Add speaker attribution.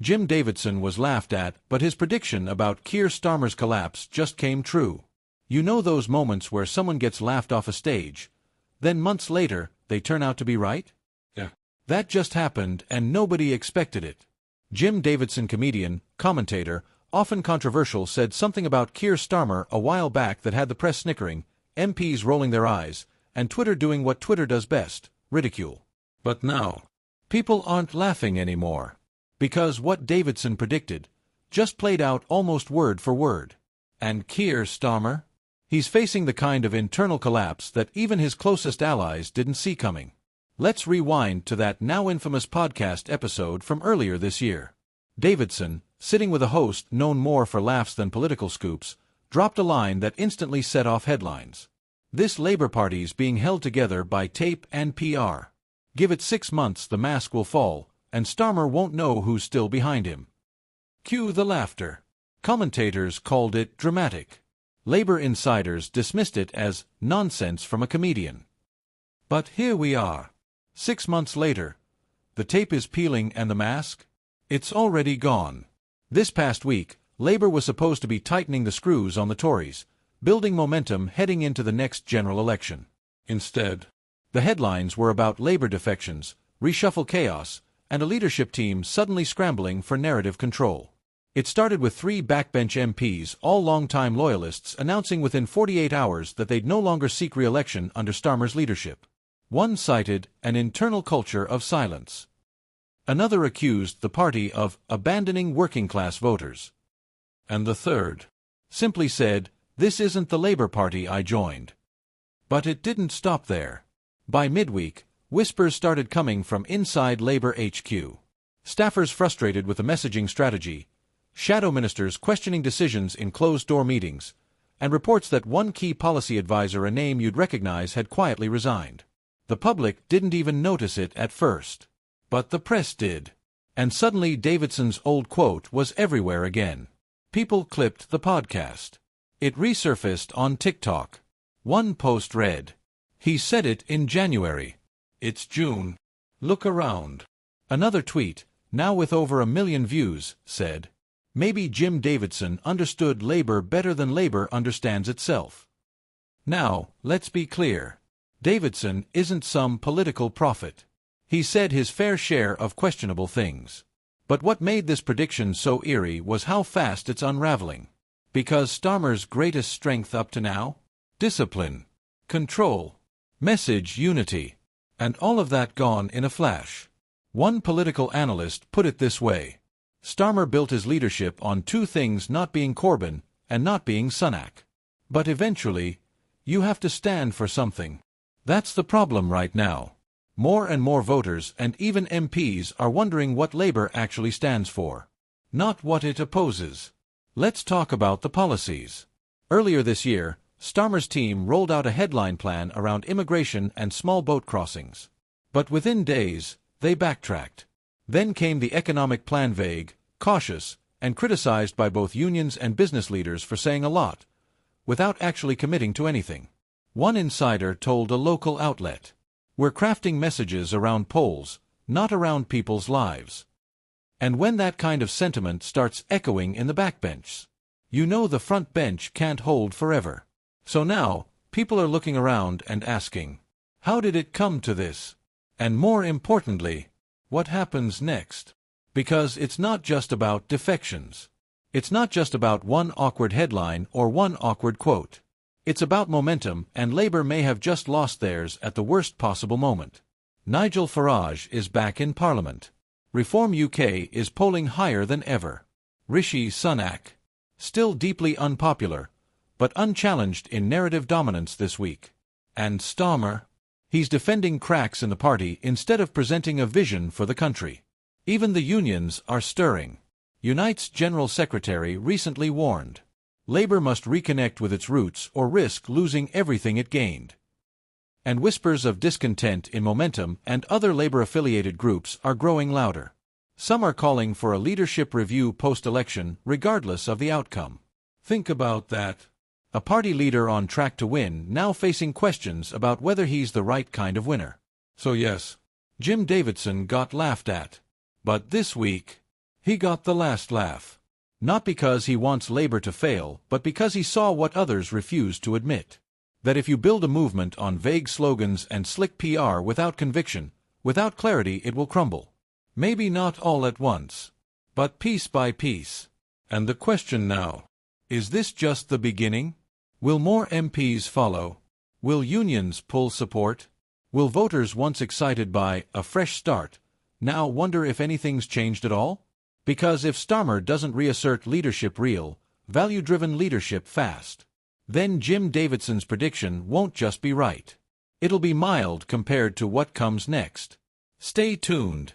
Speaker 1: Jim Davidson was laughed at, but his prediction about Keir Starmer's collapse just came true. You know those moments where someone gets laughed off a stage, then months later, they turn out to be right?
Speaker 2: Yeah.
Speaker 1: That just happened, and nobody expected it. Jim Davidson, comedian, commentator, often controversial, said something about Keir Starmer a while back that had the press snickering, MPs rolling their eyes, and Twitter doing what Twitter does best, ridicule.
Speaker 2: But now,
Speaker 1: people aren't laughing anymore. Because what Davidson predicted just played out almost word for word. And Keir Starmer? He's facing the kind of internal collapse that even his closest allies didn't see coming. Let's rewind to that now infamous podcast episode from earlier this year. Davidson, sitting with a host known more for laughs than political scoops, dropped a line that instantly set off headlines. This Labour Party's being held together by tape and PR. Give it 6 months, the mask will fall, and Starmer won't know who's still behind him. Cue the laughter. Commentators called it dramatic. Labour insiders dismissed it as nonsense from a comedian. But here we are. 6 months later. The tape is peeling and the mask? It's already gone. This past week, Labour was supposed to be tightening the screws on the Tories, building momentum heading into the next general election.
Speaker 2: instead,
Speaker 1: the headlines were about Labour defections, reshuffle chaos, and a leadership team suddenly scrambling for narrative control. It started with 3 backbench MPs, all long-time loyalists, announcing within 48 hours that they'd no longer seek re-election under Starmer's leadership. One cited an internal culture of silence. Another accused the party of abandoning working-class voters. And the third simply said, "This isn't the Labour Party I joined." But it didn't stop there. By midweek, whispers started coming from inside Labour HQ. Staffers frustrated with the messaging strategy, shadow ministers questioning decisions in closed-door meetings, and reports that one key policy advisor, a name you'd recognize, had quietly resigned. The public didn't even notice it at first. But the press did. And suddenly Davidson's old quote was everywhere again. People clipped the podcast. It resurfaced on TikTok. One post read, "He said it in January. It's June. Look around." Another tweet, now with over 1 million views, said, "Maybe Jim Davidson understood Labour better than Labour understands itself." Now, let's be clear. Davidson isn't some political prophet. He said his fair share of questionable things. But what made this prediction so eerie was how fast it's unraveling. Because Starmer's greatest strength up to now? Discipline, control, message unity, and all of that gone in a flash. One political analyst put it this way: Starmer built his leadership on 2 things, not being Corbyn and not being Sunak. But eventually, you have to stand for something. That's the problem right now. More and more voters and even MPs are wondering what Labour actually stands for, not what it opposes. Let's talk about the policies. Earlier this year, Starmer's team rolled out a headline plan around immigration and small boat crossings. But within days, they backtracked. Then came the economic plan, vague, cautious, and criticized by both unions and business leaders for saying a lot, without actually committing to anything. One insider told a local outlet, "We're crafting messages around polls, not around people's lives." And when that kind of sentiment starts echoing in the backbench, you know the front bench can't hold forever. So now, people are looking around and asking, how did it come to this? And more importantly, what happens next? Because it's not just about defections. It's not just about one awkward headline or one awkward quote. It's about momentum, and Labour may have just lost theirs at the worst possible moment. Nigel Farage is back in Parliament. Reform UK is polling higher than ever. Rishi Sunak, still deeply unpopular, but unchallenged in narrative dominance this week. And Starmer, he's defending cracks in the party instead of presenting a vision for the country. Even the unions are stirring. Unite's General Secretary recently warned, Labour must reconnect with its roots or risk losing everything it gained. And whispers of discontent in Momentum and other Labour-affiliated groups are growing louder. Some are calling for a leadership review post-election, regardless of the outcome. Think about that. A party leader on track to win now facing questions about whether he's the right kind of winner. So yes, Jim Davidson got laughed at. But this week, He got the last laugh. Not because he wants Labour to fail, but because he saw what others refused to admit. That if you build a movement on vague slogans and slick PR without conviction, without clarity, it will crumble. Maybe not all at once, but piece by piece.
Speaker 2: And the question now,
Speaker 1: Is this just the beginning? Will more MPs follow? Will unions pull support? Will voters once excited by a fresh start now wonder if anything's changed at all? Because if Starmer doesn't reassert leadership real, value-driven leadership fast, then Jim Davidson's prediction won't just be right. It'll be mild compared to what comes next. Stay tuned.